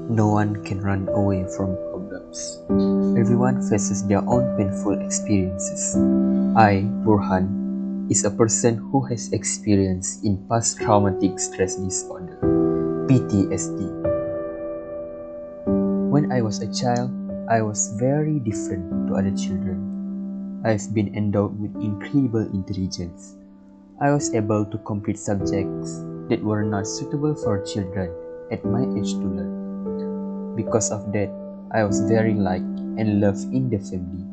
No one can run away from problems. Everyone faces their own painful experiences. I, Burhan, is a person who has experienced in past traumatic stress disorder, PTSD. When I was a child, I was very different to other children. I've been endowed with incredible intelligence. I was able to complete subjects that were not suitable for children at my age to learn. Because of that, I was very liked and loved in the family.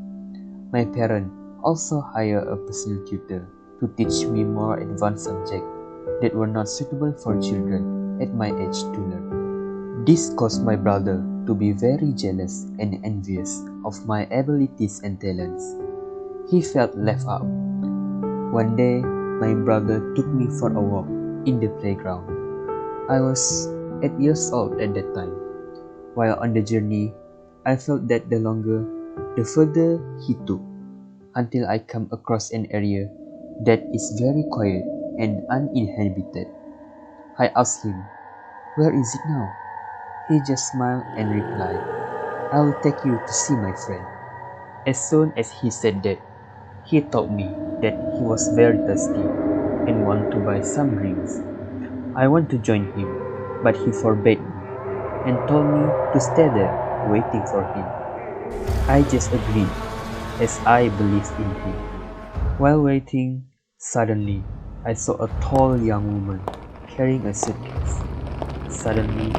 My parents also hired a personal tutor to teach me more advanced subjects that were not suitable for children at my age to learn. This caused my brother to be very jealous and envious of my abilities and talents. He felt left out. One day, my brother took me for a walk in the playground. I was 8 years old at that time. While on the journey, I felt that the longer, the further he took, until I come across an area that is very quiet and uninhabited. I asked him, "Where is it now?" He just smiled and replied, "I will take you to see my friend." As soon as he said that, he told me that he was very thirsty and wanted to buy some drinks. I want to join him, but he forbade me and told me to stay there waiting for him. I just agreed, as I believed in him. While waiting, suddenly I saw a tall young woman carrying a suitcase. Suddenly,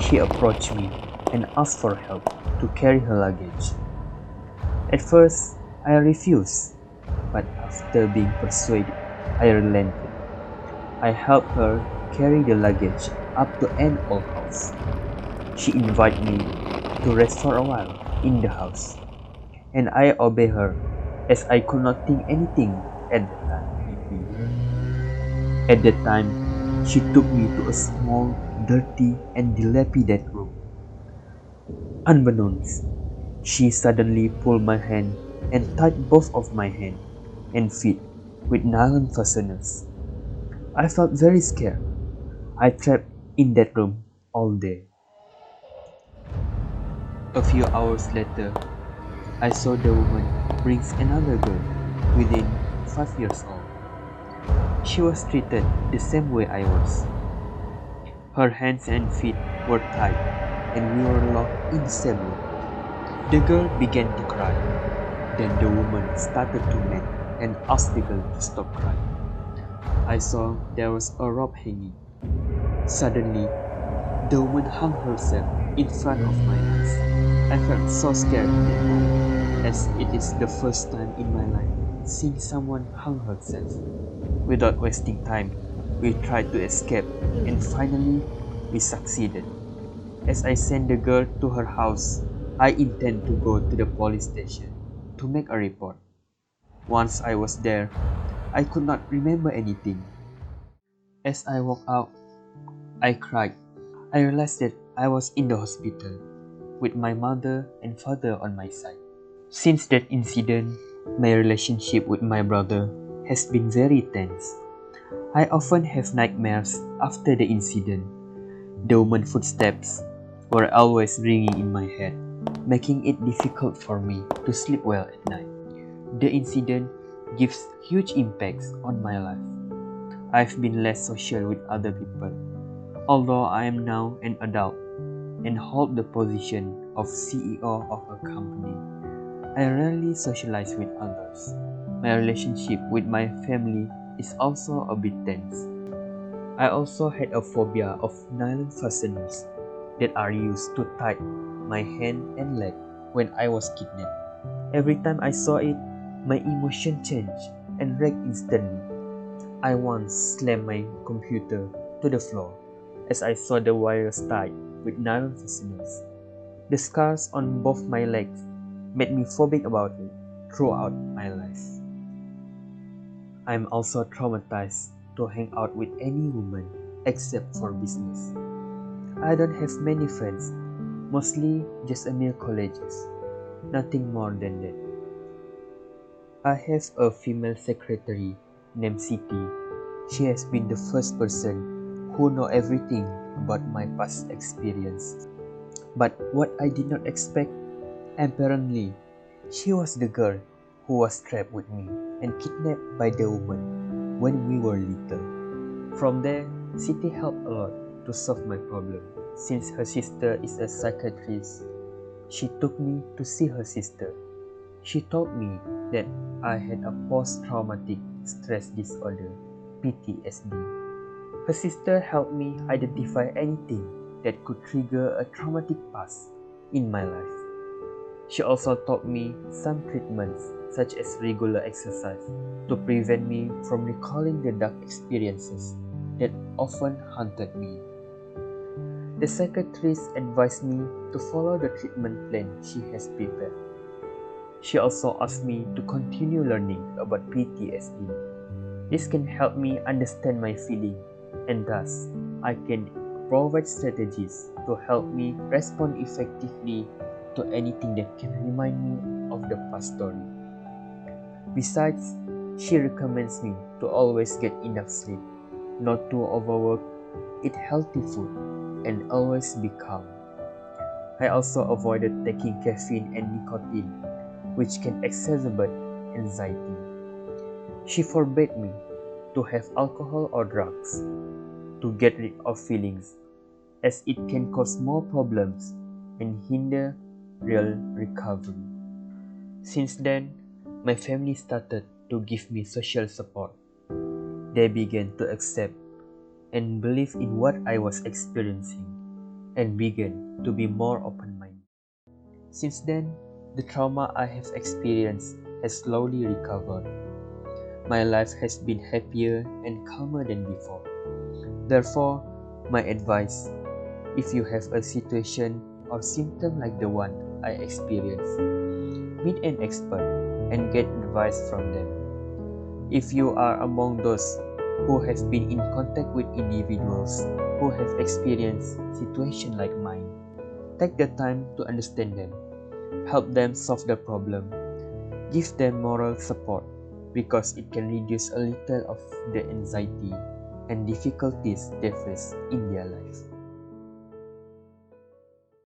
she approached me and asked for help to carry her luggage. At first, I refused, but after being persuaded, I relented. I helped her carry the luggage up to an old house. She invited me to rest for a while in the house, and I obeyed her as I could not think anything at the time. At that time, she took me to a small, dirty, and dilapidated room. Unbeknownst, she suddenly pulled my hand and tied both of my hand and feet with nylon fasteners. I felt very scared. I trapped in that room all day. A few hours later, I saw the woman brings another girl within 5 years old. She was treated the same way I was. Her hands and feet were tied and we were locked in the same room. The girl began to cry. Then the woman started to mend and asked the girl to stop crying. I saw there was a rope hanging. Suddenly, the woman hung herself in front of my eyes. I felt so scared in that moment, as it is the first time in my life seeing someone hung herself. Without wasting time, we tried to escape, and finally, we succeeded. As I sent the girl to her house, I intend to go to the police station to make a report. Once I was there, I could not remember anything. As I walked out, I cried. I realized that I was in the hospital with my mother and father on my side. Since that incident, my relationship with my brother has been very tense. I often have nightmares after the incident. The woman's footsteps were always ringing in my head, making it difficult for me to sleep well at night. The incident gives huge impacts on my life. I've been less social with other people. Although I am now an adult and hold the position of CEO of a company, I rarely socialize with others. My relationship with my family is also a bit tense. I also had a phobia of nylon fasteners that are used to tie my hand and leg when I was kidnapped. Every time I saw it, my emotion changed and wrecked instantly. I once slammed my computer to the floor as I saw the wires tied with nylon fasteners. The scars on both my legs made me phobic about it throughout my life. I am also traumatized to hang out with any woman except for business. I don't have many friends, mostly just a mere colleagues, nothing more than that. I have a female secretary named Siti. She has been the first person who knows everything about my past experience. But what I did not expect, apparently, she was the girl who was trapped with me and kidnapped by the woman when we were little. From there, Siti helped a lot to solve my problem. Since her sister is a psychiatrist, she took me to see her sister. She told me that I had a post-traumatic stress disorder, PTSD. Her sister helped me identify anything that could trigger a traumatic past in my life. She also taught me some treatments, such as regular exercise, to prevent me from recalling the dark experiences that often haunted me. The psychiatrist advised me to follow the treatment plan she has prepared. She also asked me to continue learning about PTSD. This can help me understand my feeling, and thus I can provide strategies to help me respond effectively to anything that can remind me of the past story. Besides, she recommends me to always get enough sleep, not to overwork, eat healthy food, and always be calm. I also avoided taking caffeine and nicotine, which can exacerbate anxiety. She forbade me to have alcohol or drugs to get rid of feelings, as it can cause more problems and hinder real recovery. Since then, my family started to give me social support. They began to accept and believe in what I was experiencing and began to be more open-minded. Since then, the trauma I have experienced has slowly recovered. My life has been happier and calmer than before. Therefore, my advice, if you have a situation or symptom like the one I experienced, meet an expert and get advice from them. If you are among those who have been in contact with individuals who have experienced situations like mine, take the time to understand them, help them solve the problem, give them moral support, because it can reduce a little of the anxiety and difficulties they face in their life.